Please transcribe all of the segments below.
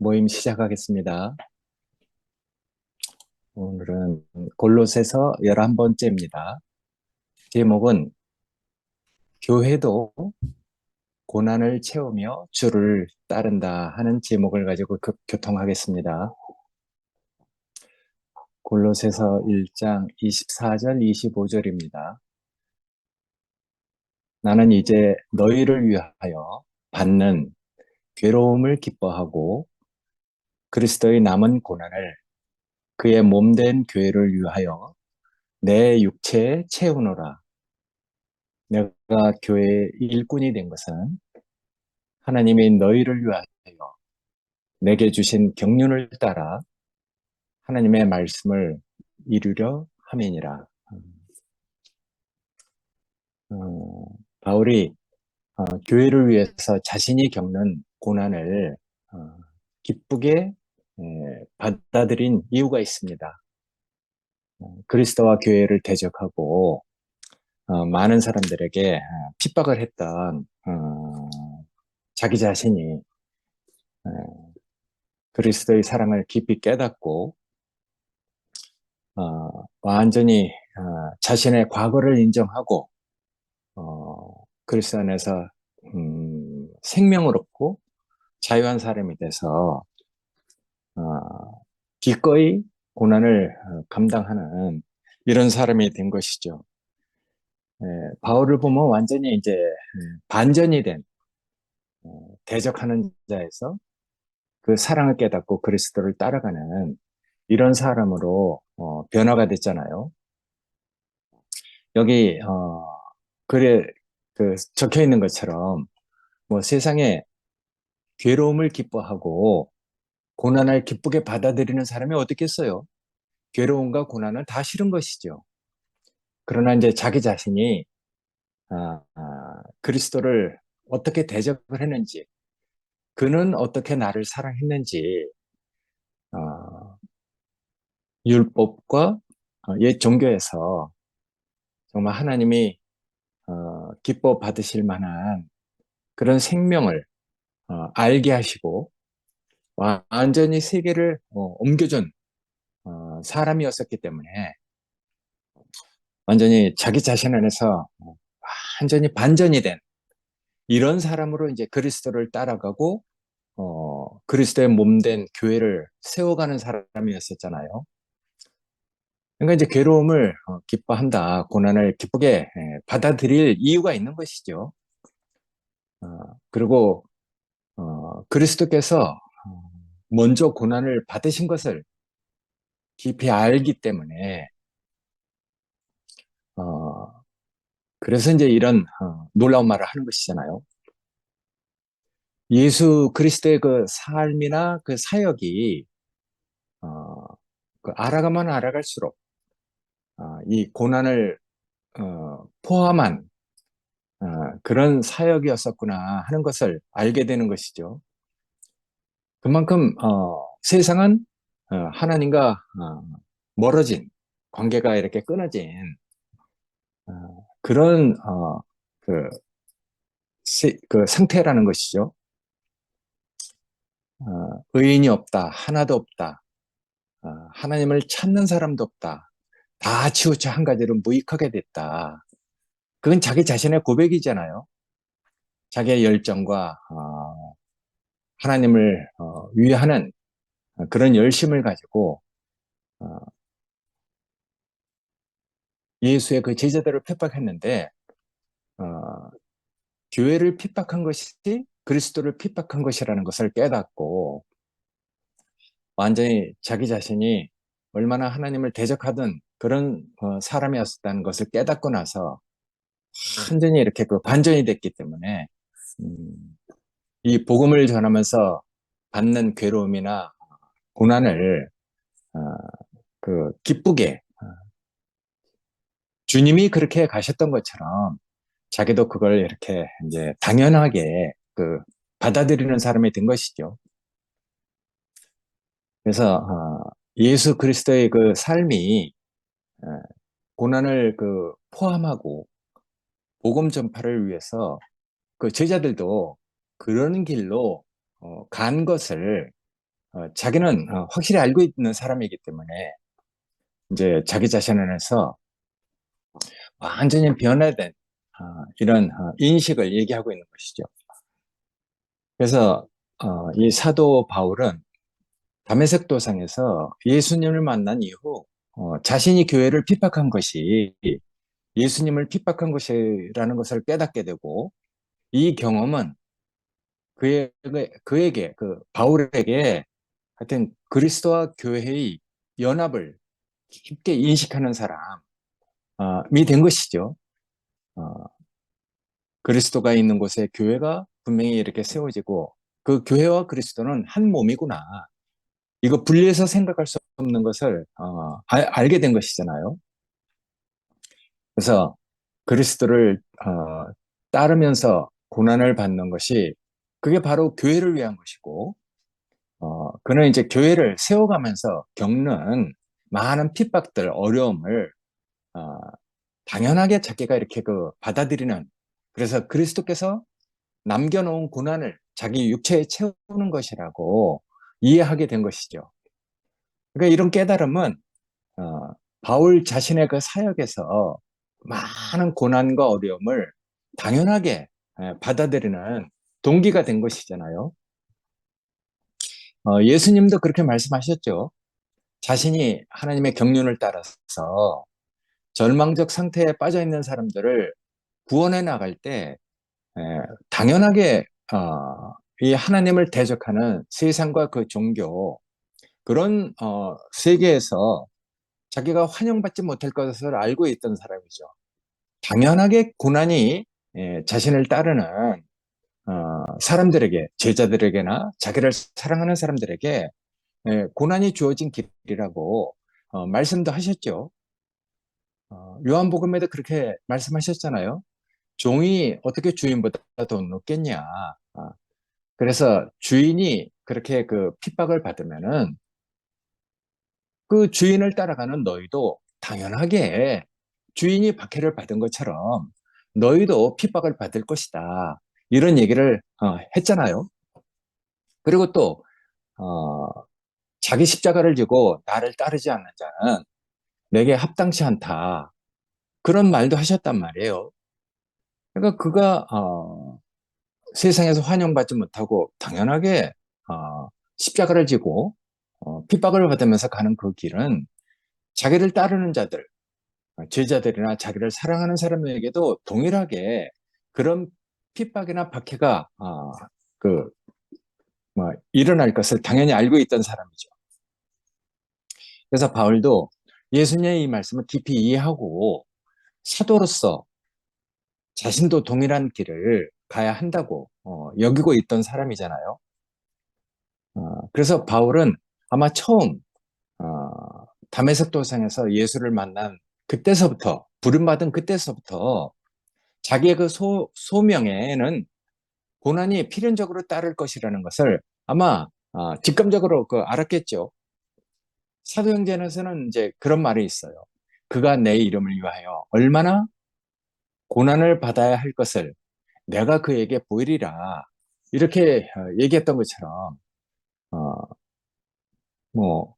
모임 시작하겠습니다. 오늘은 골로새서 11번째입니다. 제목은 교회도 고난을 채우며 주를 따른다 하는 제목을 가지고 교통하겠습니다. 골로새서 1장 24절 25절입니다. 나는 이제 너희를 위하여 받는 괴로움을 기뻐하고 그리스도의 남은 고난을 그의 몸된 교회를 위하여 내 육체에 채우노라. 내가 교회의 일꾼이 된 것은 하나님이 너희를 위하여 내게 주신 경륜을 따라 하나님의 말씀을 이루려 함이니라. 어, 바울이 교회를 위해서 자신이 겪는 고난을 어, 기쁘게 받아들인 이유가 있습니다. 그리스도와 교회를 대적하고 많은 사람들에게 핍박을 했던 자기 자신이 그리스도의 사랑을 깊이 깨닫고 완전히 자신의 과거를 인정하고 그리스도 안에서 생명을 얻고 자유한 사람이 돼서 기꺼이 고난을 감당하는 이런 사람이 된 것이죠. 바울을 보면 완전히 이제 반전이 된 대적하는 자에서 그 사랑을 깨닫고 그리스도를 따라가는 이런 사람으로 변화가 됐잖아요. 여기 글에 적혀 있는 것처럼 뭐 세상에 괴로움을 기뻐하고 고난을 기쁘게 받아들이는 사람이 어디 있겠어요? 괴로움과 고난은 다 싫은 것이죠. 그러나 이제 자기 자신이 그리스도를 어떻게 대접을 했는지, 그는 어떻게 나를 사랑했는지 어, 율법과 옛 종교에서 정말 하나님이 기뻐 받으실 만한 그런 생명을 알게 하시고 완전히 세계를 옮겨준 사람이었었기 때문에 완전히 자기 자신 안에서 완전히 반전이 된 이런 사람으로 이제 그리스도를 따라가고 그리스도의 몸된 교회를 세워가는 사람이었었잖아요. 그러니까 이제 괴로움을 기뻐한다, 고난을 기쁘게 받아들일 이유가 있는 것이죠. 그리고 그리스도께서 먼저 고난을 받으신 것을 깊이 알기 때문에 어, 그래서 이제 이런 놀라운 말을 하는 것이잖아요. 예수 그리스도의 그 삶이나 그 사역이 어, 알아가면 알아갈수록 이 고난을 포함한 그런 사역이었었구나 하는 것을 알게 되는 것이죠. 그만큼 세상은 하나님과 멀어진 관계가 이렇게 끊어진 그런 그 상태라는 것이죠. 의인이 없다, 하나도 없다, 하나님을 찾는 사람도 없다, 다 치우쳐 한 가지로 무익하게 됐다. 그건 자기 자신의 고백이잖아요. 자기의 열정과 하나님을 위하는 그런 열심을 가지고 어, 예수의 그 제자들을 핍박했는데 어, 교회를 핍박한 것이 그리스도를 핍박한 것이라는 것을 깨닫고 완전히 자기 자신이 얼마나 하나님을 대적하던 그런 사람이었다는 것을 깨닫고 나서 완전히 이렇게 그 반전이 됐기 때문에 음, 이 복음을 전하면서 받는 괴로움이나 고난을 어, 기쁘게 주님이 그렇게 가셨던 것처럼 자기도 그걸 이렇게 이제 당연하게 받아들이는 사람이 된 것이죠. 그래서 예수 그리스도의 그 삶이 어, 고난을 포함하고 복음 전파를 위해서 그 제자들도 그런 길로 간 것을 자기는 확실히 알고 있는 사람이기 때문에 이제 자기 자신 안에서 완전히 변화된 이런 인식을 얘기하고 있는 것이죠. 그래서 이 사도 바울은 다메섹 도상에서 예수님을 만난 이후 자신이 교회를 핍박한 것이 예수님을 핍박한 것이라는 것을 깨닫게 되고, 이 경험은 그에게 바울에게 하여튼 그리스도와 교회의 연합을 깊게 인식하는 사람이 된 것이죠. 어, 그리스도가 있는 곳에 교회가 분명히 이렇게 세워지고 그 교회와 그리스도는 한 몸이구나. 이거 분리해서 생각할 수 없는 것을 알게 된 것이잖아요. 그래서 그리스도를 따르면서 고난을 받는 것이 그게 바로 교회를 위한 것이고, 그는 이제 교회를 세워가면서 겪는 많은 핍박들, 어려움을 어, 당연하게 자기가 이렇게 받아들이는, 그래서 그리스도께서 남겨놓은 고난을 자기 육체에 채우는 것이라고 이해하게 된 것이죠. 그러니까 이런 깨달음은 어, 바울 자신의 그 사역에서 많은 고난과 어려움을 당연하게 받아들이는 동기가 된 것이잖아요. 예수님도 그렇게 말씀하셨죠. 자신이 하나님의 경륜을 따라서 절망적 상태에 빠져 있는 사람들을 구원해 나갈 때 당연하게 이 하나님을 대적하는 세상과 그 종교, 그런 세계에서 자기가 환영받지 못할 것을 알고 있던 사람이죠. 당연하게 고난이 자신을 따르는 사람들에게, 제자들에게나 자기를 사랑하는 사람들에게 고난이 주어진 길이라고 말씀도 하셨죠. 요한복음에도 그렇게 말씀하셨잖아요. 종이 어떻게 주인보다 더 높겠냐. 그래서 주인이 그렇게 그 핍박을 받으면은 그 주인을 따라가는 너희도 당연하게 주인이 박해를 받은 것처럼 너희도 핍박을 받을 것이다. 이런 얘기를 했잖아요. 그리고 또 어, 자기 십자가를 지고 나를 따르지 않는 자는 내게 합당치 않다. 그런 말도 하셨단 말이에요. 그러니까 그가 세상에서 환영받지 못하고 당연하게 십자가를 지고 핍박을 받으면서 가는 그 길은 자기를 따르는 자들, 제자들이나 자기를 사랑하는 사람에게도 동일하게 그런 핍박이나 박해가 그, 일어날 것을 당연히 알고 있던 사람이죠. 그래서 바울도 예수님의 이 말씀을 깊이 이해하고 사도로서 자신도 동일한 길을 가야 한다고 여기고 있던 사람이잖아요. 그래서 바울은 아마 처음 다메섹 도상에서 예수를 만난 그때서부터, 부름받은 그때서부터 자기의 그 소명에는 고난이 필연적으로 따를 것이라는 것을 아마 직감적으로 알았겠죠. 사도행전에서는 이제 그런 말이 있어요. 그가 내 이름을 위하여 얼마나 고난을 받아야 할 것을 내가 그에게 보이리라. 이렇게 얘기했던 것처럼 어, 뭐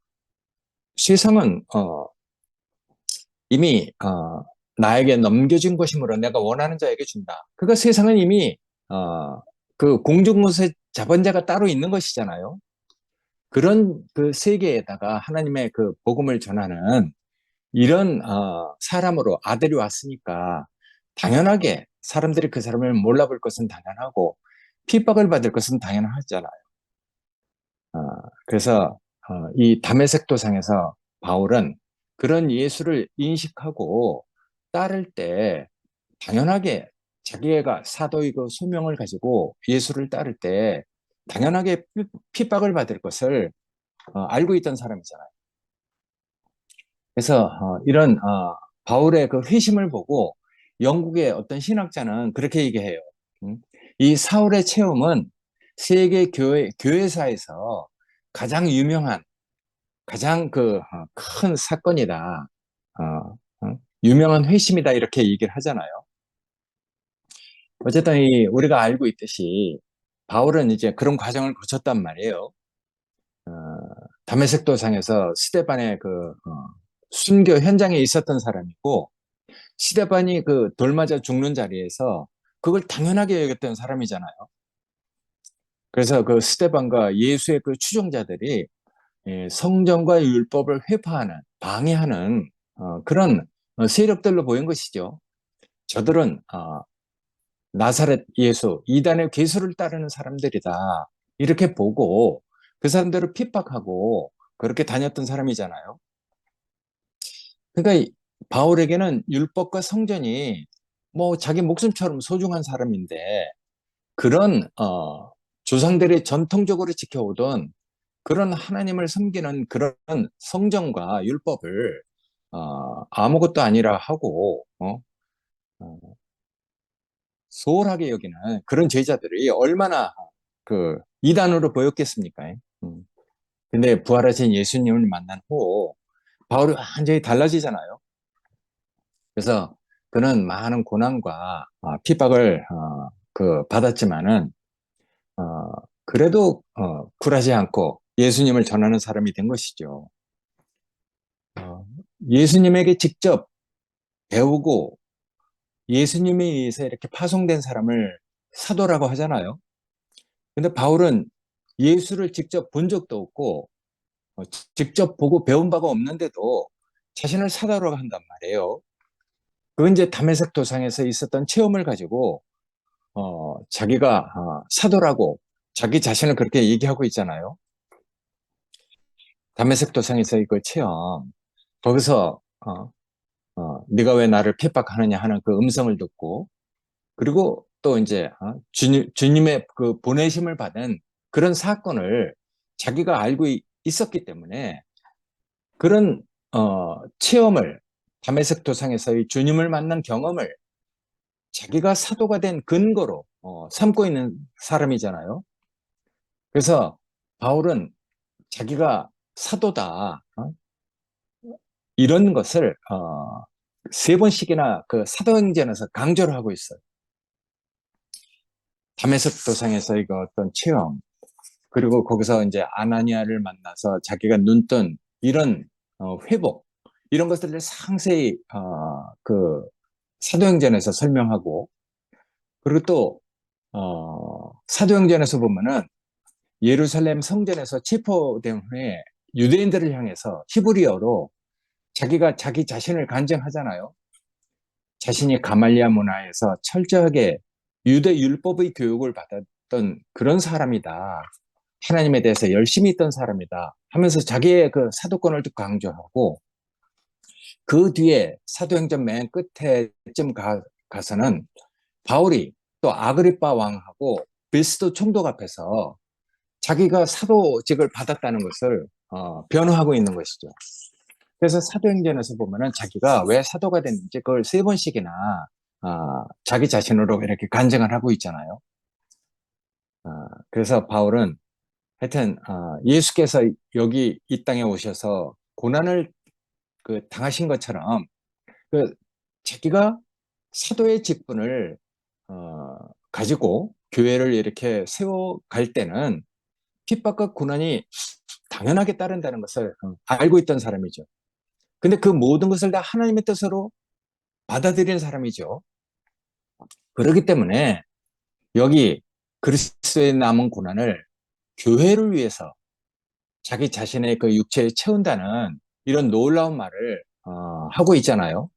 세상은 이미 나에게 넘겨진 것이므로 내가 원하는 자에게 준다. 그러니까 세상은 이미 그 공중무새 잡은 자가 따로 있는 것이잖아요. 그런 그 세계에다가 하나님의 그 복음을 전하는 이런 사람으로 아들이 왔으니까 당연하게 사람들이 그 사람을 몰라볼 것은 당연하고 핍박을 받을 것은 당연하잖아요. 어, 그래서 이 다메섹 도상에서 바울은 그런 예수를 인식하고 따를 때 당연하게 자기가 사도의 그 소명을 가지고 예수를 따를 때 당연하게 핍박을 받을 것을 알고 있던 사람이잖아요. 그래서 이런 바울의 그 회심을 보고 영국의 어떤 신학자는 그렇게 얘기해요. 음, 이 사울의 체험은 세계 교회사에서 가장 유명한, 가장 큰 사건이다. 유명한 회심이다. 이렇게 얘기를 하잖아요. 어쨌든 우리가 알고 있듯이 바울은 이제 그런 과정을 거쳤단 말이에요. 어, 다메섹 도상에서 스데반의 순교 현장에 있었던 사람이고, 스데반이 그 돌 맞아 죽는 자리에서 그걸 당연하게 여겼던 사람이잖아요. 그래서 그 스데반과 예수의 그 추종자들이 성전과 율법을 회파하는, 방해하는 그런 세력들로 보인 것이죠. 저들은 나사렛 예수, 이단의 괴수를 따르는 사람들이다. 이렇게 보고 그 사람들을 핍박하고 그렇게 다녔던 사람이잖아요. 그러니까 바울에게는 율법과 성전이 뭐 자기 목숨처럼 소중한 사람인데 그런 조상들이 전통적으로 지켜오던 그런 하나님을 섬기는 그런 성전과 율법을 아무것도 아니라 하고 어, 소홀하게 여기는 그런 제자들이 얼마나 그 이단으로 보였겠습니까? 음. 근데 부활하신 예수님을 만난 후 바울이 완전히 달라지잖아요. 그래서 그는 많은 고난과 핍박을 받았지만은 어, 그래도 굴하지 않고 예수님을 전하는 사람이 된 것이죠. 어, 예수님에게 직접 배우고 예수님에 의해서 이렇게 파송된 사람을 사도라고 하잖아요. 근데 바울은 예수를 직접 본 적도 없고 어, 직접 보고 배운 바가 없는데도 자신을 사도라고 한단 말이에요. 그건 이제 다메섹 도상에서 있었던 체험을 가지고 자기가 사도라고 자기 자신을 그렇게 얘기하고 있잖아요. 다메섹 도상에서의 그 체험, 거기서 네가 왜 나를 핍박하느냐 하는 그 음성을 듣고 그리고 또 이제 주님의 그 보내심을 받은 그런 사건을 자기가 알고 있었기 때문에 그런 체험을 다메섹 도상에서의 주님을 만난 경험을 자기가 사도가 된 근거로 삼고 있는 사람이잖아요. 그래서 바울은 자기가 사도다 이런 것을 세 번씩이나 그 사도행전에서 강조를 하고 있어요. 다메섹 도상에서의 그 어떤 체험 그리고 거기서 이제 아나니아를 만나서 자기가 눈뜬 이런 회복 이런 것들을 상세히 그 사도행전에서 설명하고 그리고 또 사도행전에서 보면은 예루살렘 성전에서 체포된 후에 유대인들을 향해서 히브리어로 자기가 자기 자신을 간증하잖아요. 자신이 가말리아 문화에서 철저하게 유대 율법의 교육을 받았던 그런 사람이다. 하나님에 대해서 열심히 있던 사람이다. 하면서 자기의 그 사도권을 강조하고 그 뒤에 사도행전 맨 끝에쯤 가서는 바울이 또 아그리빠 왕하고 빌스도 총독 앞에서 자기가 사도직을 받았다는 것을 변호하고 있는 것이죠. 그래서 사도행전에서 보면은 자기가 왜 사도가 됐는지 그걸 세 번씩이나 자기 자신으로 이렇게 간증을 하고 있잖아요. 그래서 바울은 하여튼 예수께서 여기 이 땅에 오셔서 고난을 그 당하신 것처럼 그 자기가 사도의 직분을 가지고 교회를 이렇게 세워갈 때는 핍박과 고난이 당연하게 따른다는 것을 알고 있던 사람이죠. 근데 그 모든 것을 다 하나님의 뜻으로 받아들이는 사람이죠. 그렇기 때문에 여기 그리스도의 남은 고난을 교회를 위해서 자기 자신의 그 육체에 채운다는 이런 놀라운 말을 하고 있잖아요.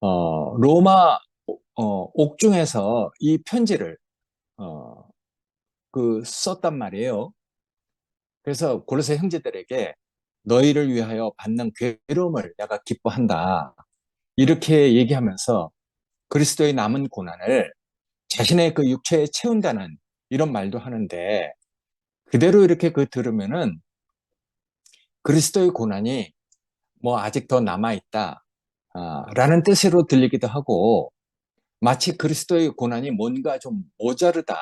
로마 옥중에서 이 편지를 어, 썼단 말이에요. 그래서 고로새 형제들에게 너희를 위하여 받는 괴로움을 내가 기뻐한다. 이렇게 얘기하면서 그리스도의 남은 고난을 자신의 그 육체에 채운다는 이런 말도 하는데 그대로 이렇게 들으면은 그리스도의 고난이 뭐 아직 더 남아있다. 라는 뜻으로 들리기도 하고 마치 그리스도의 고난이 뭔가 좀 모자르다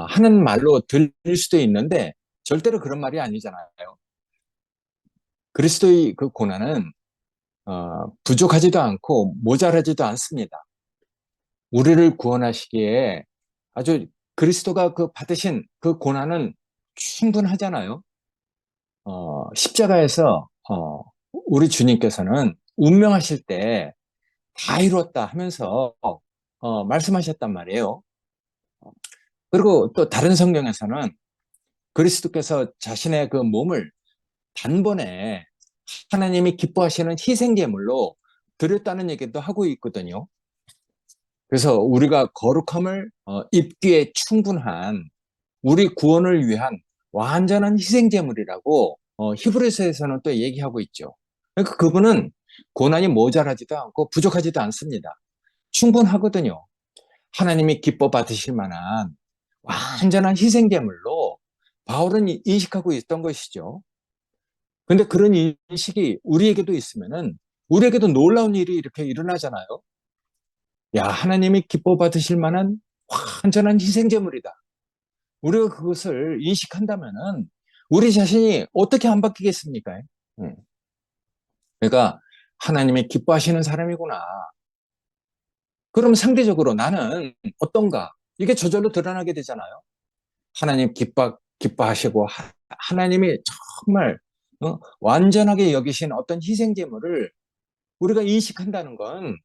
하는 말로 들릴 수도 있는데 절대로 그런 말이 아니잖아요. 그리스도의 그 고난은 부족하지도 않고 모자라지도 않습니다. 우리를 구원하시기에 아주 그리스도가 그 받으신 그 고난은 충분하잖아요. 십자가에서 우리 주님께서는 운명하실 때 다 이루었다 하면서 말씀하셨단 말이에요. 그리고 또 다른 성경에서는 그리스도께서 자신의 그 몸을 단번에 하나님이 기뻐하시는 희생제물로 드렸다는 얘기도 하고 있거든요. 그래서 우리가 거룩함을 입기에 충분한 우리 구원을 위한 완전한 희생제물이라고 히브리서에서는 또 얘기하고 있죠. 그러니까 그분은 고난이 모자라지도 않고 부족하지도 않습니다. 충분하거든요. 하나님이 기뻐 받으실 만한 완전한 희생제물로 바울은 인식하고 있던 것이죠. 근데 그런 인식이 우리에게도 있으면은 우리에게도 놀라운 일이 이렇게 일어나잖아요. 야, 하나님이 기뻐 받으실 만한 완전한 희생제물이다. 우리가 그것을 인식한다면은 우리 자신이 어떻게 안 바뀌겠습니까? 음. 그러니까 하나님이 기뻐하시는 사람이구나. 그럼 상대적으로 나는 어떤가? 이게 저절로 드러나게 되잖아요. 하나님 기뻐하시고 하나님이 정말 완전하게 여기신 어떤 희생제물을 우리가 인식한다는 건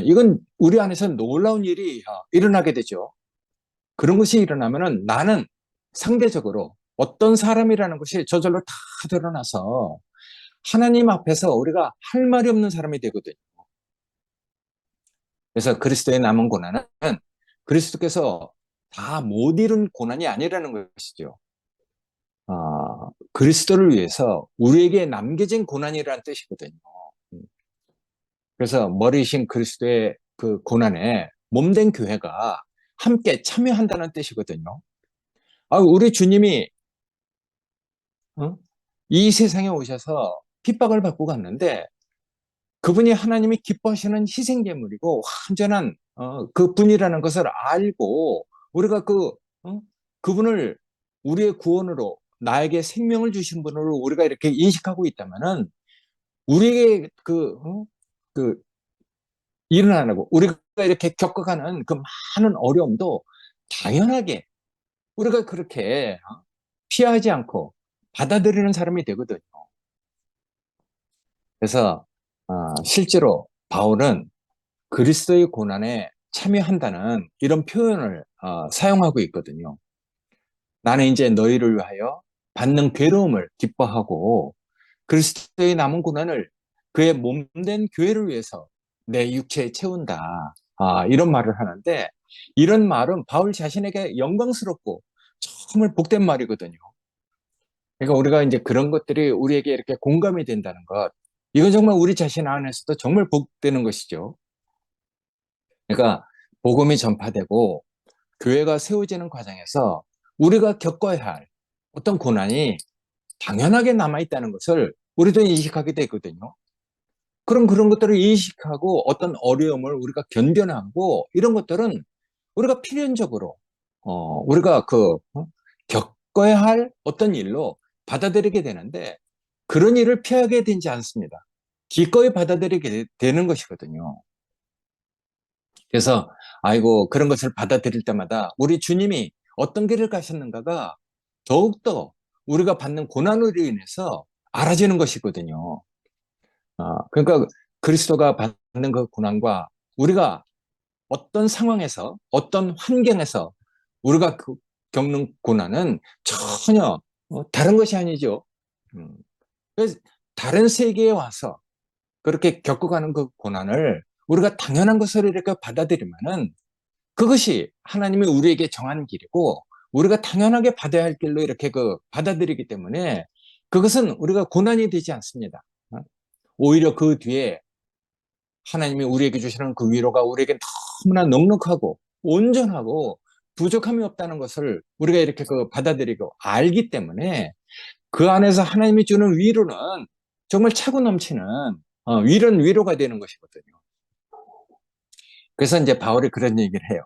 이건 우리 안에서 놀라운 일이 일어나게 되죠. 그런 것이 일어나면은 나는 상대적으로 어떤 사람이라는 것이 저절로 다 드러나서 하나님 앞에서 우리가 할 말이 없는 사람이 되거든요. 그래서 그리스도의 남은 고난은 그리스도께서 다 못 이룬 고난이 아니라는 것이죠. 그리스도를 위해서 우리에게 남겨진 고난이라는 뜻이거든요. 음. 그래서 머리신 그리스도의 그 고난에 몸된 교회가 함께 참여한다는 뜻이거든요. 우리 주님이 어? 이 세상에 오셔서 핍박을 받고 갔는데 그분이 하나님이 기뻐하시는 희생제물이고 완전한 그 분이라는 것을 알고 우리가 그분을 우리의 구원으로 나에게 생명을 주신 분으로 우리가 이렇게 인식하고 있다면은 우리에게 그 일어나고 우리가 이렇게 겪어가는 그 많은 어려움도 당연하게 우리가 그렇게 피하지 않고 받아들이는 사람이 되거든요. 그래서 실제로 바울은 그리스도의 고난에 참여한다는 이런 표현을 사용하고 있거든요. 나는 이제 너희를 위하여 받는 괴로움을 기뻐하고 그리스도의 남은 고난을 그의 몸된 교회를 위해서 내 육체에 채운다. 이런 말을 하는데 이런 말은 바울 자신에게 영광스럽고 정말 복된 말이거든요. 그러니까 우리가 이제 그런 것들이 우리에게 이렇게 공감이 된다는 것, 이건 정말 우리 자신 안에서도 정말 복되는 것이죠. 그러니까 복음이 전파되고 교회가 세워지는 과정에서 우리가 겪어야 할 어떤 고난이 당연하게 남아있다는 것을 우리도 인식하게 되거든요. 그럼 그런 것들을 인식하고 어떤 어려움을 우리가 견뎌나가고 이런 것들은 우리가 필연적으로 우리가 겪어야 할 어떤 일로 받아들이게 되는데 그런 일을 피하게 되지 않습니다. 기꺼이 받아들이게 되는 것이거든요. 그래서 아이고 그런 것을 받아들일 때마다 우리 주님이 어떤 길을 가셨는가가 더욱더 우리가 받는 고난으로 인해서 알아지는 것이거든요. 그러니까 그리스도가 받는 그 고난과 우리가 어떤 상황에서 어떤 환경에서 우리가 겪는 고난은 전혀 다른 것이 아니죠. 음. 그래서 다른 세계에 와서 그렇게 겪어가는 그 고난을 우리가 당연한 것으로 이렇게 받아들이면은 그것이 하나님이 우리에게 정한 길이고 우리가 당연하게 받아야 할 길로 이렇게 받아들이기 때문에 그것은 우리가 고난이 되지 않습니다. 오히려 그 뒤에 하나님이 우리에게 주시는 그 위로가 우리에게 너무나 넉넉하고 온전하고 부족함이 없다는 것을 우리가 이렇게 받아들이고 알기 때문에 그 안에서 하나님이 주는 위로는 정말 차고 넘치는 위로가 되는 것이거든요. 그래서 이제 바울이 그런 얘기를 해요.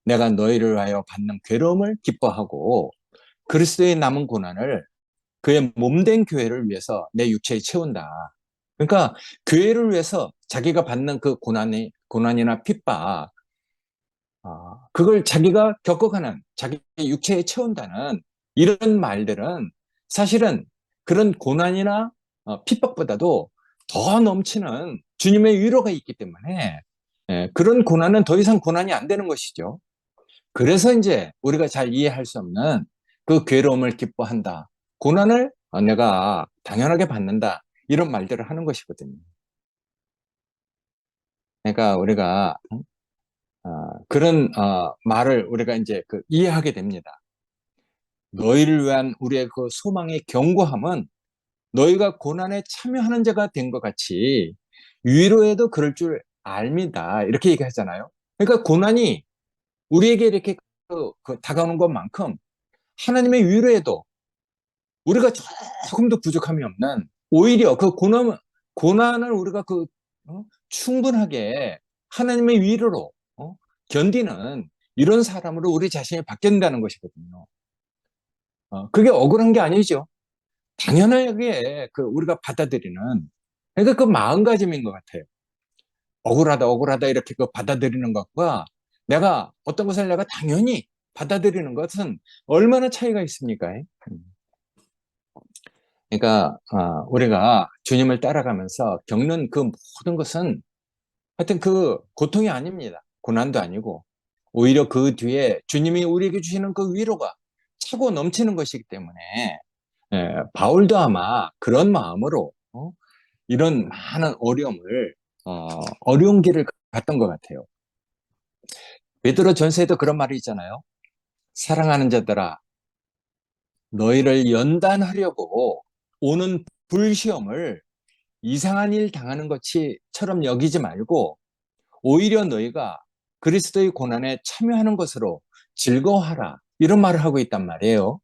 내가 너희를 위하여 받는 괴로움을 기뻐하고 그리스도의 남은 고난을 그의 몸된 교회를 위해서 내 육체에 채운다. 그러니까 교회를 위해서 자기가 받는 그 고난이나 핍박, 그걸 자기가 겪어가는 자기 육체에 채운다는 이런 말들은 사실은 그런 고난이나 핍박보다도 더 넘치는 주님의 위로가 있기 때문에 그런 고난은 더 이상 고난이 안 되는 것이죠. 그래서 이제 우리가 잘 이해할 수 없는 그 괴로움을 기뻐한다. 고난을 내가 당연하게 받는다. 이런 말들을 하는 것이거든요. 그러니까 우리가 그런 말을 우리가 이제 이해하게 됩니다. 너희를 위한 우리의 그 소망의 견고함은 너희가 고난에 참여하는 자가 된 것 같이 위로에도 그럴 줄 압니다. 이렇게 얘기하잖아요. 그러니까 고난이 우리에게 이렇게 다가오는 것만큼 하나님의 위로에도 우리가 조금도 부족함이 없는 오히려 그 고난을 우리가 충분하게 하나님의 위로로 견디는 이런 사람으로 우리 자신이 바뀐다는 것이거든요. 그게 억울한 게 아니죠. 당연하게 우리가 받아들이는 그러니까 그 마음가짐인 것 같아요. 억울하다, 억울하다 이렇게 받아들이는 것과 내가 어떤 것을 내가 당연히 받아들이는 것은 얼마나 차이가 있습니까? 그러니까 우리가 주님을 따라가면서 겪는 그 모든 것은 하여튼 그 고통이 아닙니다. 고난도 아니고 오히려 그 뒤에 주님이 우리에게 주시는 그 위로가 차고 넘치는 것이기 때문에 바울도 아마 그런 마음으로 이런 많은 어려움을 어려운 길을 갔던 것 같아요. 베드로 전서에도 그런 말이 있잖아요. 사랑하는 자들아 너희를 연단하려고 오는 불시험을 이상한 일 당하는 것처럼 여기지 말고 오히려 너희가 그리스도의 고난에 참여하는 것으로 즐거워하라. 이런 말을 하고 있단 말이에요.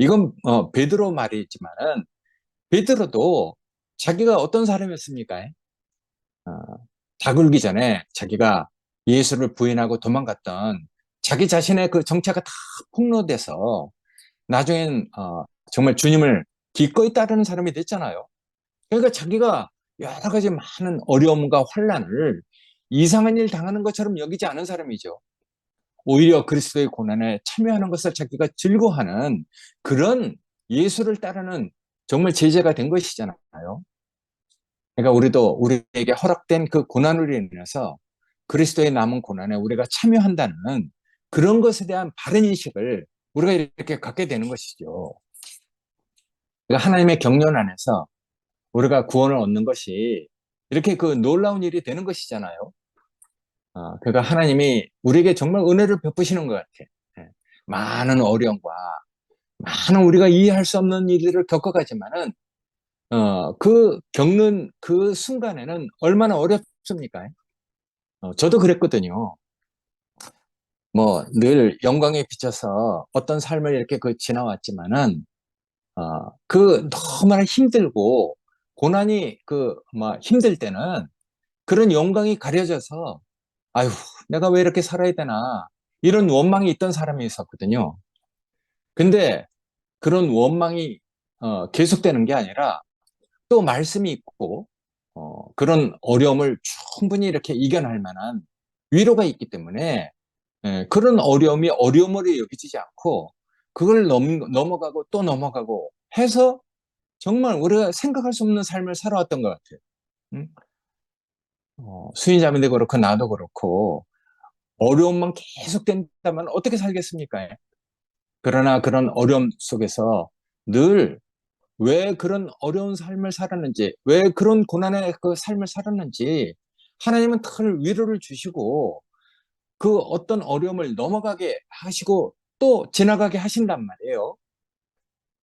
이건 베드로 말이지만은 베드로도 자기가 어떤 사람이었습니까? 어, 다 굴기 전에 자기가 예수를 부인하고 도망갔던 자기 자신의 그 정체가 다 폭로돼서 나중엔 정말 주님을 기꺼이 따르는 사람이 됐잖아요. 그러니까 자기가 여러 가지 많은 어려움과 환란을 이상한 일 당하는 것처럼 여기지 않은 사람이죠. 오히려 그리스도의 고난에 참여하는 것을 자기가 즐거워하는 그런 예수를 따르는 정말 제자가 된 것이잖아요. 그러니까 우리도 우리에게 허락된 그 고난으로 인해서 그리스도의 남은 고난에 우리가 참여한다는 그런 것에 대한 바른 인식을 우리가 이렇게 갖게 되는 것이죠. 그러니까 하나님의 경륜 안에서 우리가 구원을 얻는 것이 이렇게 그 놀라운 일이 되는 것이잖아요. 그러니까 하나님이 우리에게 정말 은혜를 베푸시는 것 같아. 예. 많은 어려움과 많은 우리가 이해할 수 없는 일들을 겪어가지만은 그 겪는 그 순간에는 얼마나 어렵습니까? 저도 그랬거든요. 뭐 늘 영광에 비춰서 어떤 삶을 이렇게 지나왔지만은 너무나 힘들고 고난이 힘들 때는 그런 영광이 가려져서 아유 내가 왜 이렇게 살아야 되나 이런 원망이 있던 사람이 있었거든요. 근데 그런 원망이 계속되는 게 아니라 또 말씀이 있고 그런 어려움을 충분히 이렇게 이겨낼 만한 위로가 있기 때문에 그런 어려움이 어려움으로 여기지지 않고 그걸 넘어가고 또 넘어가고 해서 정말 우리가 생각할 수 없는 삶을 살아왔던 것 같아요. 음? 수인자매도 그렇고 나도 그렇고 어려움만 계속 된다면 어떻게 살겠습니까? 그러나 그런 어려움 속에서 늘 왜 그런 어려운 삶을 살았는지, 왜 그런 고난의 그 삶을 살았는지 하나님은 늘 위로를 주시고 그 어떤 어려움을 넘어가게 하시고 또 지나가게 하신단 말이에요.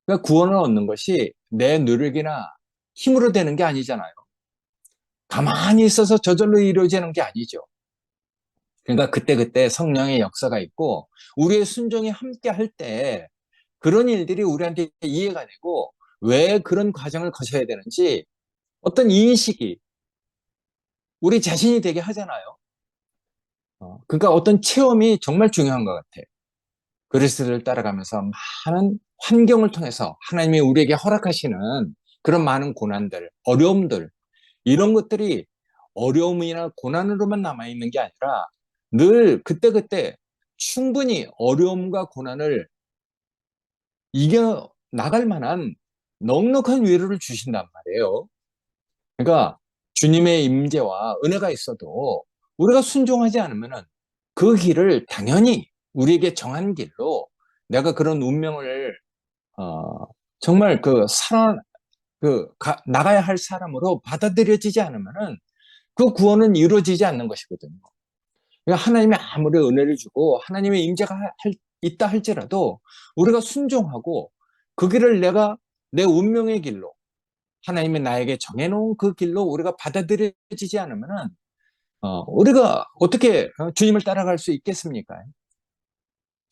그러니까 구원을 얻는 것이 내 노력이나 힘으로 되는 게 아니잖아요. 가만히 있어서 저절로 이루어지는 게 아니죠. 그러니까 그때그때 성령의 역사가 있고 우리의 순종이 함께 할 때 그런 일들이 우리한테 이해가 되고 왜 그런 과정을 거쳐야 되는지 어떤 인식이 우리 자신이 되게 하잖아요. 그러니까 어떤 체험이 정말 중요한 것 같아요. 그리스도를 따라가면서 많은 환경을 통해서 하나님이 우리에게 허락하시는 그런 많은 고난들, 어려움들, 이런 것들이 어려움이나 고난으로만 남아있는 게 아니라 늘 그때그때 충분히 어려움과 고난을 이겨 나갈 만한 넉넉한 위로를 주신단 말이에요. 그러니까 주님의 임재와 은혜가 있어도 우리가 순종하지 않으면은 그 길을 당연히 우리에게 정한 길로 내가 그런 운명을 어, 정말 나가야 할 사람으로 받아들여지지 않으면은 그 구원은 이루어지지 않는 것이거든요. 그러니까 하나님이 아무리 은혜를 주고 하나님의 임재가 있다 할지라도 우리가 순종하고 그 길을 내가 내 운명의 길로 하나님이 나에게 정해놓은 그 길로 우리가 받아들여지지 않으면은 우리가 어떻게 주님을 따라갈 수 있겠습니까?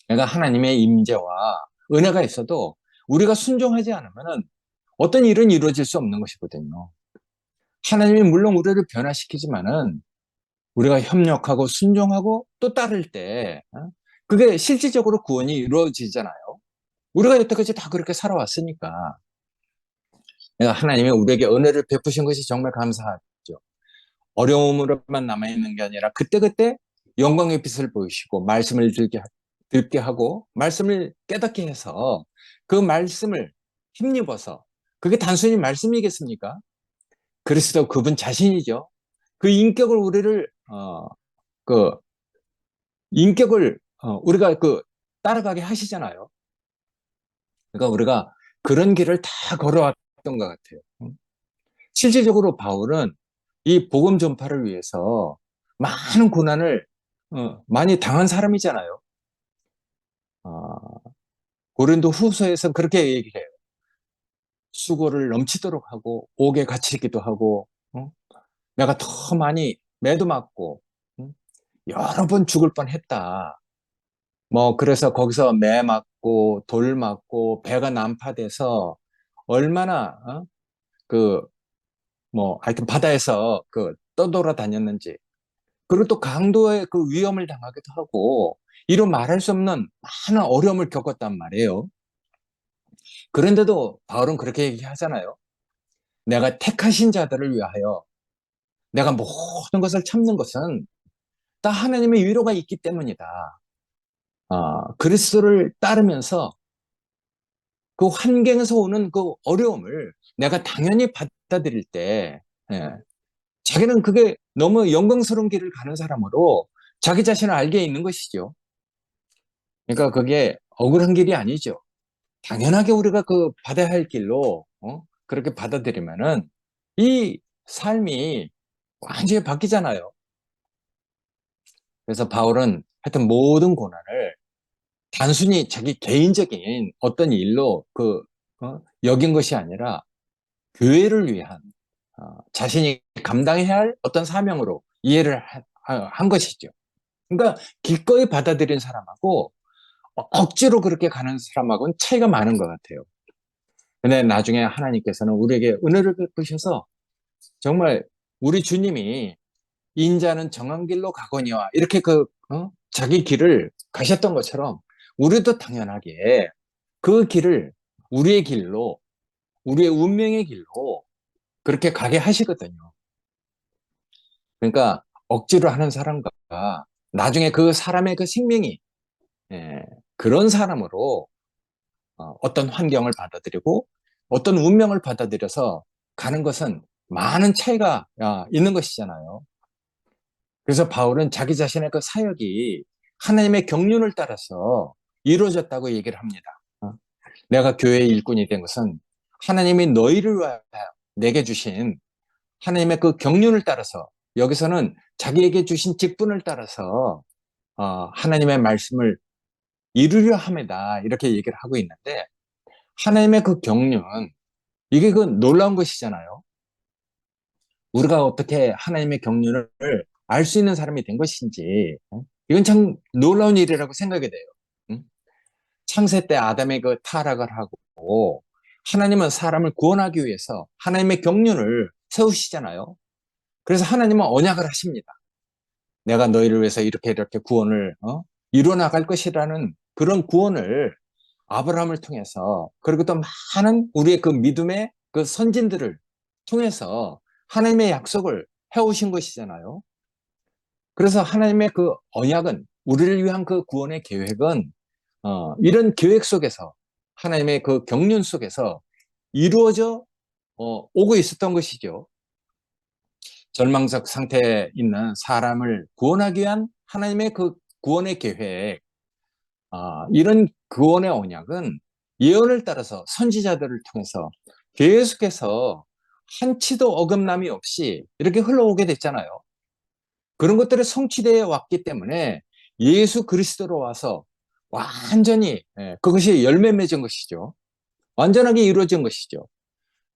그러니까 하나님의 임재와 은혜가 있어도 우리가 순종하지 않으면은 어떤 일은 이루어질 수 없는 것이거든요. 하나님이 물론 우리를 변화시키지만은 우리가 협력하고 순종하고 또 따를 때 그게 실질적으로 구원이 이루어지잖아요. 우리가 여태까지 다 그렇게 살아왔으니까. 그러니까 하나님이 우리에게 은혜를 베푸신 것이 정말 감사하죠. 어려움으로만 남아있는 게 아니라 그때그때 영광의 빛을 보이시고 말씀을 듣게 하고 말씀을 깨닫게 해서 그 말씀을 힘입어서 그게 단순히 말씀이겠습니까? 그리스도 그분 자신이죠. 그 인격을 그 우리가 따라가게 하시잖아요. 그러니까 우리가 그런 길을 다 걸어왔던 것 같아요. 실질적으로 바울은 이 복음 전파를 위해서 많은 고난을 많이 당한 사람이잖아요. 어, 고린도 후서에서 그렇게 얘기를 해요. 수고를 넘치도록 하고 옥에 갇히기도 하고 내가 더 많이 매도 맞고 여러 번 죽을 뻔했다. 뭐 그래서 거기서 매 맞고 돌 맞고 배가 난파돼서 얼마나 그 하여튼 바다에서 떠돌아다녔는지 그리고 또 강도의 그 위험을 당하기도 하고 이루 말할 수 없는 많은 어려움을 겪었단 말이에요. 그런데도 바울은 그렇게 얘기하잖아요. 내가 택하신 자들을 위하여 내가 모든 것을 참는 것은 다 하나님의 위로가 있기 때문이다. 그리스도를 따르면서 그 환경에서 오는 그 어려움을 내가 당연히 받아들일 때, 예, 자기는 그게 너무 영광스러운 길을 가는 사람으로 자기 자신을 알게 있는 것이죠. 그러니까 그게 억울한 길이 아니죠. 당연하게 우리가 그 받아야 할 길로, 그렇게 받아들이면은 이 삶이 완전히 바뀌잖아요. 그래서 바울은 하여튼 모든 고난을 단순히 자기 개인적인 어떤 일로 여긴 것이 아니라 교회를 위한 자신이 감당해야 할 어떤 사명으로 이해를 한 것이죠. 그러니까 기꺼이 받아들인 사람하고 억지로 그렇게 가는 사람하고는 차이가 많은 것 같아요. 근데 나중에 하나님께서는 우리에게 은혜를 베푸셔서 정말 우리 주님이 인자는 정한 길로 가거니와 이렇게 자기 길을 가셨던 것처럼 우리도 당연하게 그 길을 우리의 길로, 우리의 운명의 길로 그렇게 가게 하시거든요. 그러니까 억지로 하는 사람과 나중에 그 사람의 그 생명이 예, 그런 사람으로 어떤 환경을 받아들이고 어떤 운명을 받아들여서 가는 것은 많은 차이가 있는 것이잖아요. 그래서 바울은 자기 자신의 그 사역이 하나님의 경륜을 따라서 이루어졌다고 얘기를 합니다. 내가 교회의 일꾼이 된 것은 하나님이 너희를 위하여 내게 주신 하나님의 그 경륜을 따라서 여기서는 자기에게 주신 직분을 따라서 하나님의 말씀을 이루려 함이다 이렇게 얘기를 하고 있는데 하나님의 그 경륜 이게 그 놀라운 것이잖아요. 우리가 어떻게 하나님의 경륜을 알 수 있는 사람이 된 것인지 이건 참 놀라운 일이라고 생각이 돼요. 응? 창세 때 아담의 그 타락을 하고 하나님은 사람을 구원하기 위해서 하나님의 경륜을 세우시잖아요. 그래서 하나님은 언약을 하십니다. 내가 너희를 위해서 이렇게 이렇게 구원을 이루어 나갈 것이라는 그런 구원을 아브라함을 통해서 그리고 또 많은 우리의 그 믿음의 그 선진들을 통해서 하나님의 약속을 해오신 것이잖아요. 그래서 하나님의 그 언약은 우리를 위한 그 구원의 계획은 이런 계획 속에서 하나님의 그 경륜 속에서 이루어져 오고 있었던 것이죠. 절망적 상태에 있는 사람을 구원하기 위한 하나님의 그 구원의 계획, 이런 구원의 언약은 예언을 따라서 선지자들을 통해서 계속해서 한치도 어긋남이 없이 이렇게 흘러오게 됐잖아요. 그런 것들이 성취되어 왔기 때문에 예수 그리스도로 와서 완전히 그것이 열매 맺은 것이죠. 완전하게 이루어진 것이죠.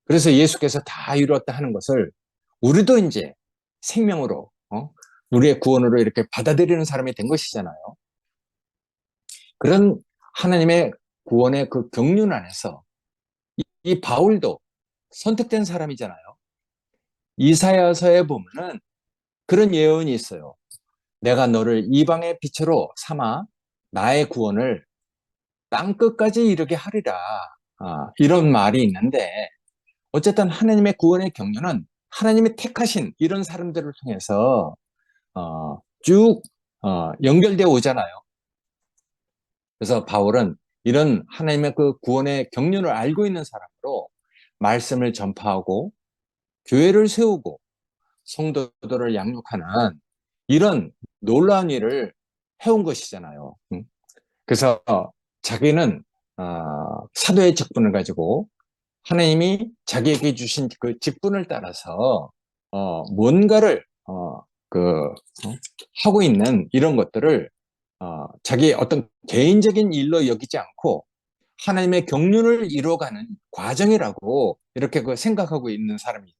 그래서 예수께서 다 이루었다 하는 것을 우리도 이제 생명으로 우리의 구원으로 이렇게 받아들이는 사람이 된 것이잖아요. 그런 하나님의 구원의 그 경륜 안에서 이 바울도 선택된 사람이잖아요. 이사야서에 보면은 그런 예언이 있어요. 내가 너를 이방의 빛으로 삼아 나의 구원을 땅 끝까지 이르게 하리라. 이런 말이 있는데 어쨌든 하나님의 구원의 경륜은 하나님이 택하신 이런 사람들을 통해서 쭉 연결되어 오잖아요. 그래서 바울은 이런 하나님의 그 구원의 경륜을 알고 있는 사람으로 말씀을 전파하고 교회를 세우고 성도들을 양육하는 이런 놀라운 일을 해온 것이잖아요. 그래서 자기는 사도의 직분을 가지고 하나님이 자기에게 주신 그 직분을 따라서 뭔가를 하고 있는 이런 것들을 자기의 어떤 개인적인 일로 여기지 않고 하나님의 경륜을 이루어가는 과정이라고 이렇게 생각하고 있는 사람입니다.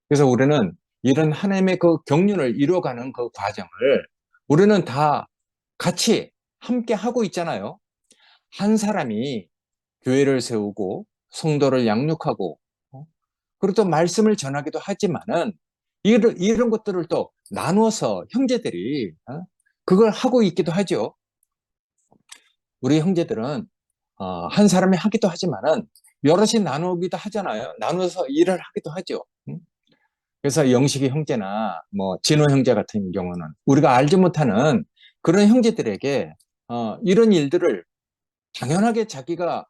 그래서 우리는 이런 하나님의 그 경륜을 이루어가는 그 과정을 우리는 다 같이 함께 하고 있잖아요. 한 사람이 교회를 세우고 성도를 양육하고 그리고 또 말씀을 전하기도 하지만은 이런 것들을 또 나누어서 형제들이 그걸 하고 있기도 하죠. 우리 형제들은 한 사람이 하기도 하지만은 여럿이 나누기도 하잖아요. 나누어서 일을 하기도 하죠. 그래서 영식이 형제나 뭐 진호 형제 같은 경우는 우리가 알지 못하는 그런 형제들에게 이런 일들을 당연하게 자기가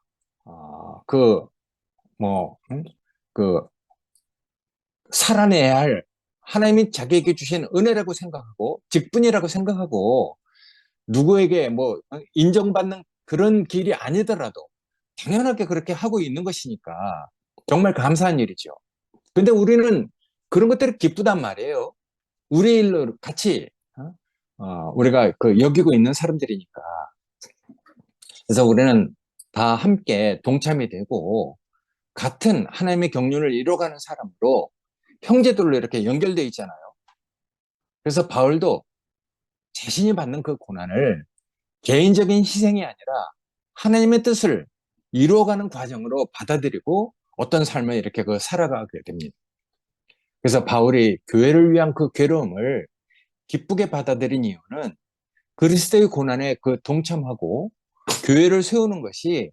뭐, 그 살아내야 할 하나님이 자기에게 주신 은혜라고 생각하고 직분이라고 생각하고 누구에게 뭐 인정받는 그런 길이 아니더라도 당연하게 그렇게 하고 있는 것이니까 정말 감사한 일이죠. 근데 우리는 그런 것들이 기쁘단 말이에요. 우리 일로 같이 우리가 여기고 있는 사람들이니까. 그래서 우리는 다 함께 동참이 되고 같은 하나님의 경륜을 이뤄가는 사람으로 형제들로 이렇게 연결되어 있잖아요. 그래서 바울도 자신이 받는 그 고난을 개인적인 희생이 아니라 하나님의 뜻을 이루어가는 과정으로 받아들이고 어떤 삶을 이렇게 살아가게 됩니다. 그래서 바울이 교회를 위한 그 괴로움을 기쁘게 받아들인 이유는 그리스도의 고난에 동참하고 교회를 세우는 것이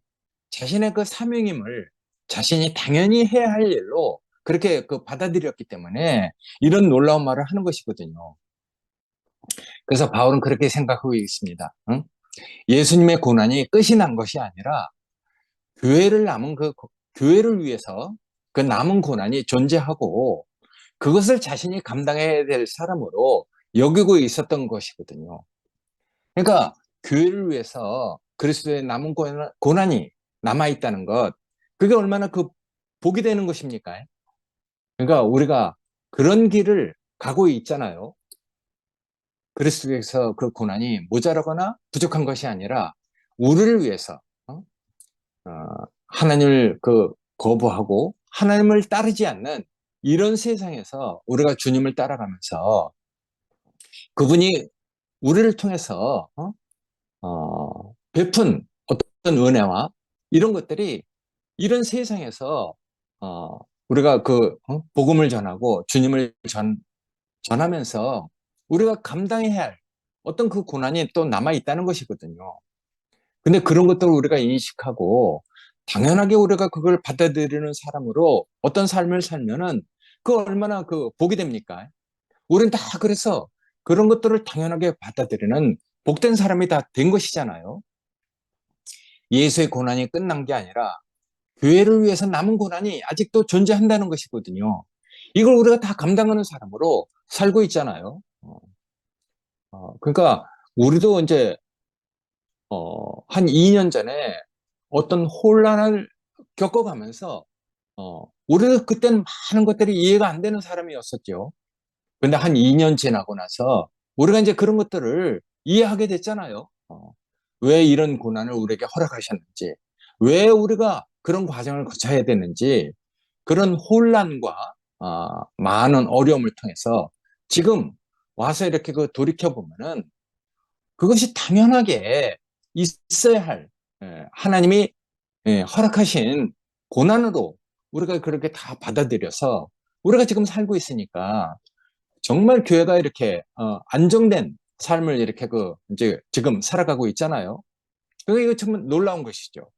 자신의 그 사명임을 자신이 당연히 해야 할 일로 그렇게 받아들였기 때문에 이런 놀라운 말을 하는 것이거든요. 그래서 바울은 그렇게 생각하고 있습니다. 응? 예수님의 고난이 끝이 난 것이 아니라 교회를 남은 교회를 위해서 그 남은 고난이 존재하고 그것을 자신이 감당해야 될 사람으로 여기고 있었던 것이거든요. 그러니까 교회를 위해서 그리스도의 남은 고난이 남아있다는 것, 그게 얼마나 복이 되는 것입니까? 그러니까 우리가 그런 길을 가고 있잖아요. 그리스도에서 그 고난이 모자라거나 부족한 것이 아니라 우리를 위해서 하나님을 거부하고 하나님을 따르지 않는 이런 세상에서 우리가 주님을 따라가면서 그분이 우리를 통해서 베푼 어떤 은혜와 이런 것들이 이런 세상에서 우리가 복음을 전하고 주님을 전하면서 우리가 감당해야 할 어떤 그 고난이 또 남아 있다는 것이거든요. 근데 그런 것들을 우리가 인식하고 당연하게 우리가 그걸 받아들이는 사람으로 어떤 삶을 살면은 그 얼마나 복이 됩니까? 우리는 다 그래서 그런 것들을 당연하게 받아들이는 복된 사람이 다 된 것이잖아요. 예수의 고난이 끝난 게 아니라 교회를 위해서 남은 고난이 아직도 존재한다는 것이거든요. 이걸 우리가 다 감당하는 사람으로 살고 있잖아요. 그러니까 우리도 이제 한 2년 전에 어떤 혼란을 겪어가면서 우리는 그때는 많은 것들이 이해가 안 되는 사람이었었죠. 근데 한 2년 지나고 나서 우리가 이제 그런 것들을 이해하게 됐잖아요. 왜 이런 고난을 우리에게 허락하셨는지, 왜 우리가 그런 과정을 거쳐야 되는지, 그런 혼란과 많은 어려움을 통해서 지금 와서 이렇게 그 돌이켜 보면은 그것이 당연하게 있어야 할 하나님이 허락하신 고난으로 우리가 그렇게 다 받아들여서 우리가 지금 살고 있으니까 정말 교회가 이렇게 안정된 삶을 이렇게 그 이제 지금 살아가고 있잖아요. 그러니까 이거 정말 놀라운 것이죠.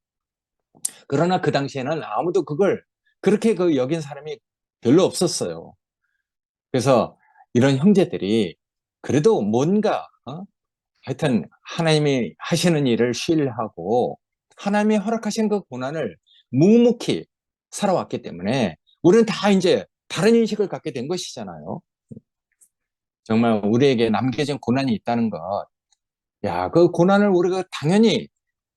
그러나 그 당시에는 아무도 그걸 그렇게 그 여긴 사람이 별로 없었어요. 그래서 이런 형제들이 그래도 뭔가 하여튼 하나님이 하시는 일을 신뢰하고 하나님이 허락하신 그 고난을 묵묵히 살아왔기 때문에 우리는 다 이제 다른 인식을 갖게 된 것이잖아요. 정말 우리에게 남겨진 고난이 있다는 것. 야, 그 고난을 우리가 당연히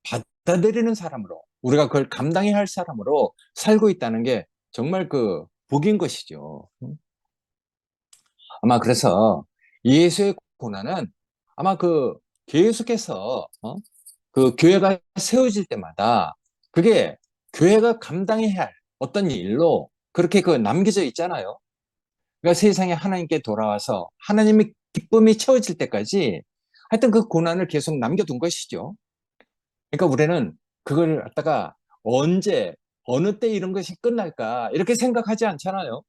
받아들이는 사람으로, 우리가 그걸 감당해야 할 사람으로 살고 있다는 게 정말 그 복인 것이죠. 아마 그래서 예수의 고난은 아마 그 계속해서 그 교회가 세워질 때마다 그게 교회가 감당해야 할 어떤 일로 그렇게 그 남겨져 있잖아요. 그러니까 세상에 하나님께 돌아와서 하나님의 기쁨이 채워질 때까지 하여튼 그 고난을 계속 남겨둔 것이죠. 그러니까 우리는 그걸 갖다가 언제, 어느 때 이런 것이 끝날까 이렇게 생각하지 않잖아요.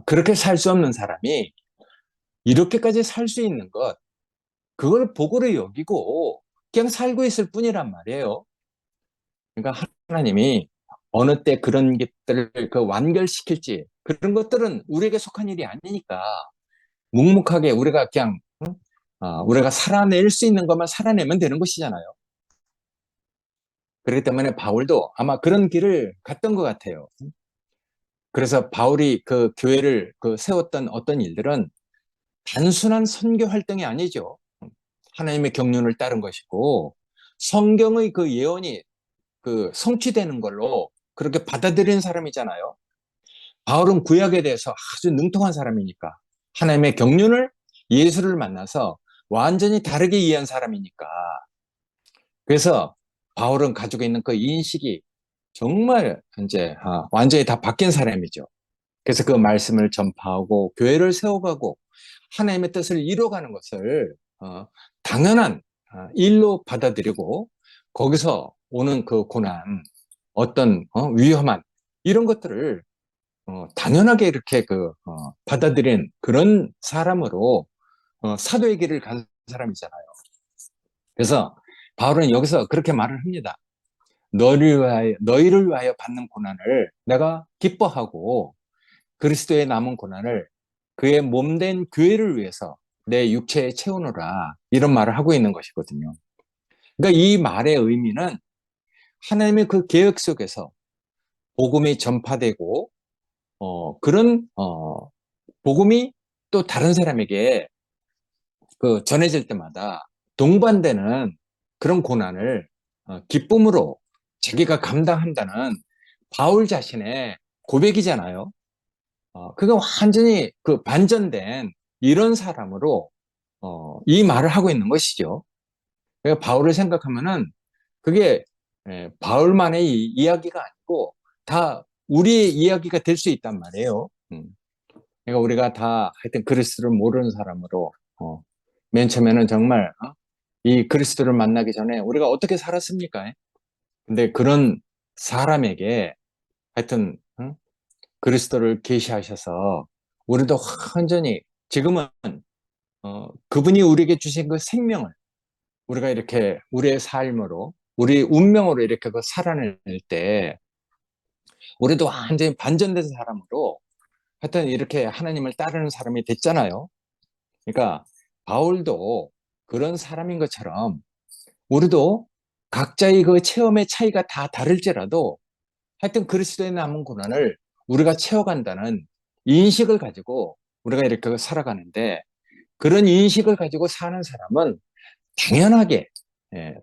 그렇게 살 수 없는 사람이 이렇게까지 살 수 있는 것, 그걸 복으로 여기고 그냥 살고 있을 뿐이란 말이에요. 그러니까 하나님이 어느 때 그런 것들을 그 완결시킬지 그런 것들은 우리에게 속한 일이 아니니까 묵묵하게 우리가 그냥 우리가 살아낼 수 있는 것만 살아내면 되는 것이잖아요. 그렇기 때문에 바울도 아마 그런 길을 갔던 것 같아요. 그래서 바울이 그 교회를 그 세웠던 어떤 일들은 단순한 선교 활동이 아니죠. 하나님의 경륜을 따른 것이고 성경의 그 예언이 그 성취되는 걸로 그렇게 받아들이는 사람이잖아요. 바울은 구약에 대해서 아주 능통한 사람이니까 하나님의 경륜을 예수를 만나서 완전히 다르게 이해한 사람이니까 그래서 바울은 가지고 있는 그 인식이 정말 이제 완전히 다 바뀐 사람이죠. 그래서 그 말씀을 전파하고 교회를 세워가고 하나님의 뜻을 이루어가는 것을 당연한 일로 받아들이고 거기서 오는 그 고난, 어떤 위험한 이런 것들을 당연하게 이렇게 그 받아들인 그런 사람으로 사도의 길을 간 사람이잖아요. 그래서 바울은 여기서 그렇게 말을 합니다. 너희를 위하여 받는 고난을 내가 기뻐하고 그리스도의 남은 고난을 그의 몸된 교회를 위해서 내 육체에 채우노라 이런 말을 하고 있는 것이거든요. 그러니까 이 말의 의미는 하나님의 그 계획 속에서 복음이 전파되고 그런 복음이 또 다른 사람에게 그 전해질 때마다 동반되는 그런 고난을 기쁨으로 자기가 감당한다는 바울 자신의 고백이잖아요. 그거 완전히 그 반전된 이런 사람으로 이 말을 하고 있는 것이죠. 그러니까 바울을 생각하면은 그게 바울만의 이야기가 아니고 다 우리의 이야기가 될 수 있단 말이에요. 그러니까 우리가 다 하여튼 그리스도를 모르는 사람으로 맨 처음에는 정말 이 그리스도를 만나기 전에 우리가 어떻게 살았습니까? 근데 그런 사람에게 하여튼 그리스도를 계시하셔서 우리도 완전히 지금은 그분이 우리에게 주신 그 생명을 우리가 이렇게 우리의 삶으로 우리 운명으로 이렇게 그 살아낼 때 우리도 완전히 반전된 사람으로 하여튼 이렇게 하나님을 따르는 사람이 됐잖아요. 그러니까 바울도 그런 사람인 것처럼 우리도 각자의 그 체험의 차이가 다 다를지라도 하여튼 그리스도의 남은 고난을 우리가 채워간다는 인식을 가지고 우리가 이렇게 살아가는데, 그런 인식을 가지고 사는 사람은 당연하게,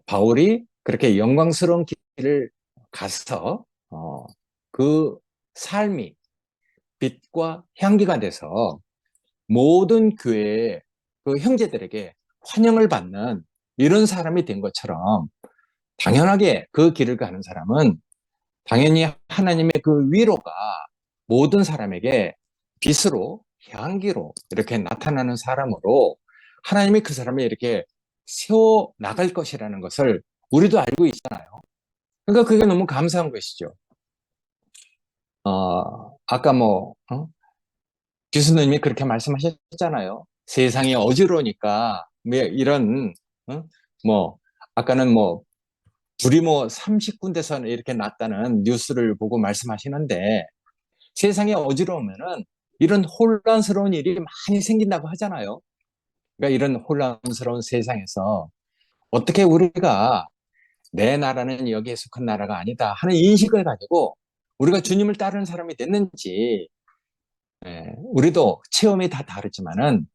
바울이 그렇게 영광스러운 길을 가서 그 삶이 빛과 향기가 돼서 모든 교회의 그 형제들에게 환영을 받는 이런 사람이 된 것처럼, 당연하게 그 길을 가는 사람은 당연히 하나님의 그 위로가 모든 사람에게 빛으로, 향기로 이렇게 나타나는 사람으로 하나님이 그 사람을 이렇게 세워 나갈 것이라는 것을 우리도 알고 있잖아요. 그러니까 그게 너무 감사한 것이죠. 아까 교수님이 그렇게 말씀하셨잖아요. 세상이 어지러우니까 뭐 이런, 어? 뭐 아까는 불이 30군데서 이렇게 났다는 뉴스를 보고 말씀하시는데, 세상이 어지러우면은 이런 혼란스러운 일이 많이 생긴다고 하잖아요. 그러니까 이런 혼란스러운 세상에서 어떻게 우리가 내 나라는 여기에 속한 나라가 아니다 하는 인식을 가지고 우리가 주님을 따르는 사람이 됐는지, 우리도 체험이 다 다르지만은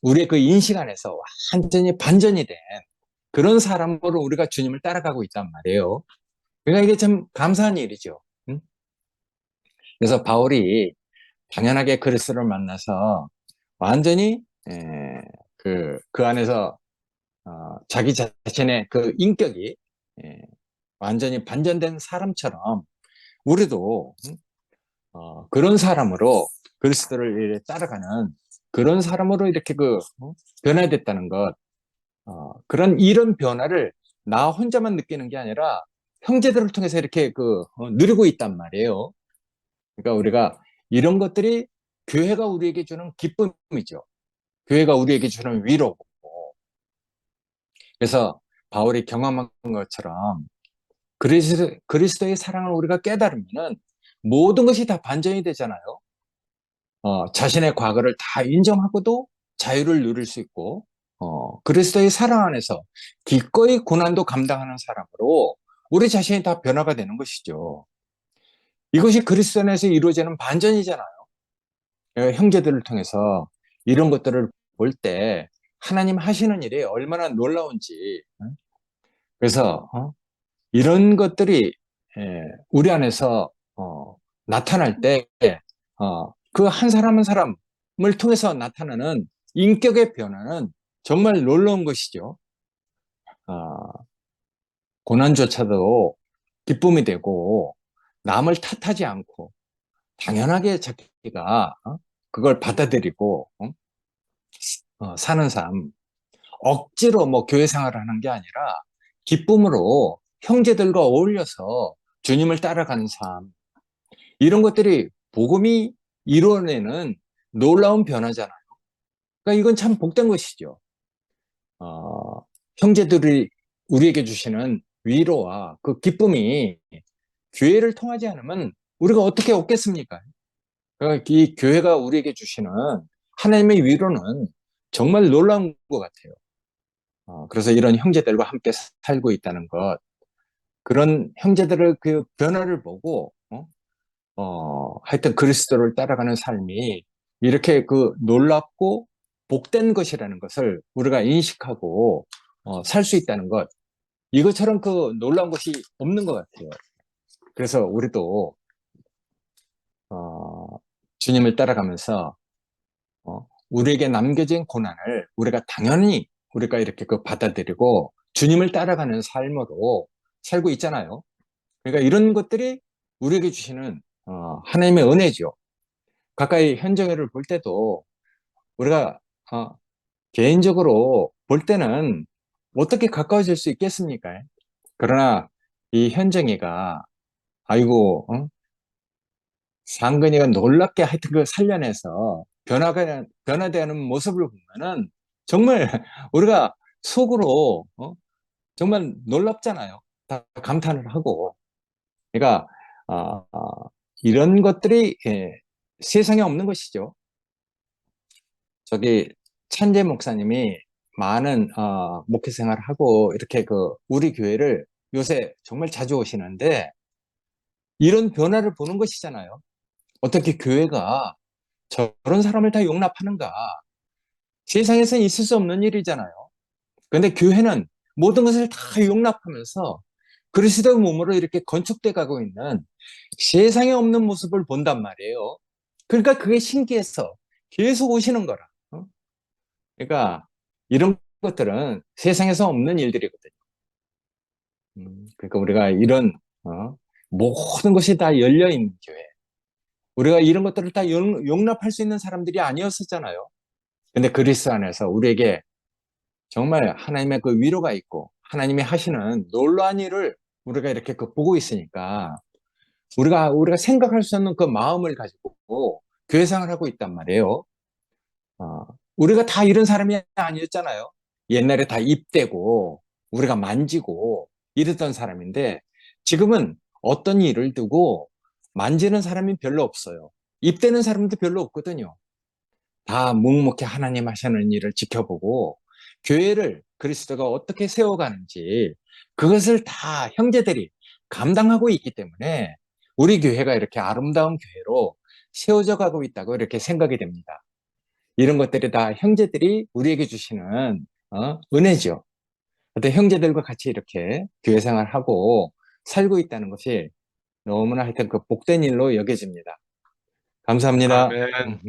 우리의 그 인식 안에서 완전히 반전이 된 그런 사람으로 우리가 주님을 따라가고 있단 말이에요. 그러니까 이게 참 감사한 일이죠. 응? 그래서 바울이 당연하게 그리스도를 만나서 완전히 그 안에서 자기 자신의 그 인격이 완전히 반전된 사람처럼 우리도 그런 사람으로 그리스도를 이렇게 따라가는 그런 사람으로 이렇게 변화됐다는 것, 그런 이런 변화를 나 혼자만 느끼는 게 아니라 형제들을 통해서 이렇게 누리고 있단 말이에요. 그러니까 우리가 이런 것들이 교회가 우리에게 주는 기쁨이죠. 교회가 우리에게 주는 위로고. 그래서 바울이 경험한 것처럼 그리스도의 사랑을 우리가 깨달으면은 모든 것이 다 반전이 되잖아요. 자신의 과거를 다 인정하고도 자유를 누릴 수 있고, 그리스도의 사랑 안에서 기꺼이 고난도 감당하는 사람으로 우리 자신이 다 변화가 되는 것이죠. 이것이 그리스도 안에서 이루어지는 반전이잖아요. 형제들을 통해서 이런 것들을 볼 때 하나님 하시는 일이 얼마나 놀라운지. 그래서 이런 것들이 우리 안에서 나타날 때 그 한 사람 한 사람을 통해서 나타나는 인격의 변화는 정말 놀라운 것이죠. 어, 고난조차도 기쁨이 되고 남을 탓하지 않고 당연하게 자기가 그걸 받아들이고 사는 삶, 억지로 교회 생활을 하는 게 아니라 기쁨으로 형제들과 어울려서 주님을 따라가는 삶, 이런 것들이 복음이 이뤄내는 놀라운 변화잖아요. 그러니까 이건 참 복된 것이죠. 어, 형제들이 우리에게 주시는 위로와 그 기쁨이 교회를 통하지 않으면 우리가 어떻게 얻겠습니까? 그러니까 이 교회가 우리에게 주시는 하나님의 위로는 정말 놀라운 것 같아요. 그래서 이런 형제들과 함께 살고 있다는 것, 그런 형제들의 그 변화를 보고, 하여튼 그리스도를 따라가는 삶이 이렇게 놀랍고 복된 것이라는 것을 우리가 인식하고 살 수 있다는 것, 이것처럼 놀라운 것이 없는 것 같아요. 그래서 우리도 어, 주님을 따라가면서 우리에게 남겨진 고난을 우리가 당연히 우리가 이렇게 받아들이고 주님을 따라가는 삶으로 살고 있잖아요. 그러니까 이런 것들이 우리에게 주시는 하나님의 은혜죠. 가까이 현정회를 볼 때도 우리가 어, 개인적으로 볼 때는 어떻게 가까워질 수 있겠습니까? 그러나 이 현정이가 아이고 상근이가 놀랍게 하여튼 살려내서 변화되는 모습을 보면은 정말 우리가 속으로 정말 놀랍잖아요. 다 감탄을 하고. 그러니까 어, 어, 이런 것들이 세상에 없는 것이죠. 저기 찬재 목사님이 많은 목회 생활을 하고 이렇게 우리 교회를 요새 정말 자주 오시는데 이런 변화를 보는 것이잖아요. 어떻게 교회가 저런 사람을 다 용납하는가? 세상에선 있을 수 없는 일이잖아요. 그런데 교회는 모든 것을 다 용납하면서 그리스도의 몸으로 이렇게 건축돼 가고 있는 세상에 없는 모습을 본단 말이에요. 그러니까 그게 신기해서 계속 오시는 거라. 어? 그러니까 이런 것들은 세상에서 없는 일들이거든요. 그러니까 우리가 이런 모든 것이 다 열려 있는 교회. 우리가 이런 것들을 다 용납할 수 있는 사람들이 아니었었잖아요. 근데 그리스도 안에서 우리에게 정말 하나님의 그 위로가 있고 하나님이 하시는 놀라운 일을 우리가 이렇게 그 보고 있으니까 우리가 생각할 수 없는 그 마음을 가지고 교회 생활을 하고 있단 말이에요. 어, 우리가 다 이런 사람이 아니었잖아요. 옛날에 다 입대고 우리가 만지고 이랬던 사람인데 지금은 어떤 일을 두고 만지는 사람이 별로 없어요. 입대는 사람도 별로 없거든요. 다 묵묵히 하나님 하시는 일을 지켜보고 교회를 그리스도가 어떻게 세워가는지 그것을 다 형제들이 감당하고 있기 때문에 우리 교회가 이렇게 아름다운 교회로 세워져 가고 있다고 이렇게 생각이 됩니다. 이런 것들이 다 형제들이 우리에게 주시는 은혜죠. 어떤 형제들과 같이 이렇게 교회 생활하고 살고 있다는 것이 너무나 하여튼 그 복된 일로 여겨집니다. 감사합니다. 아멘.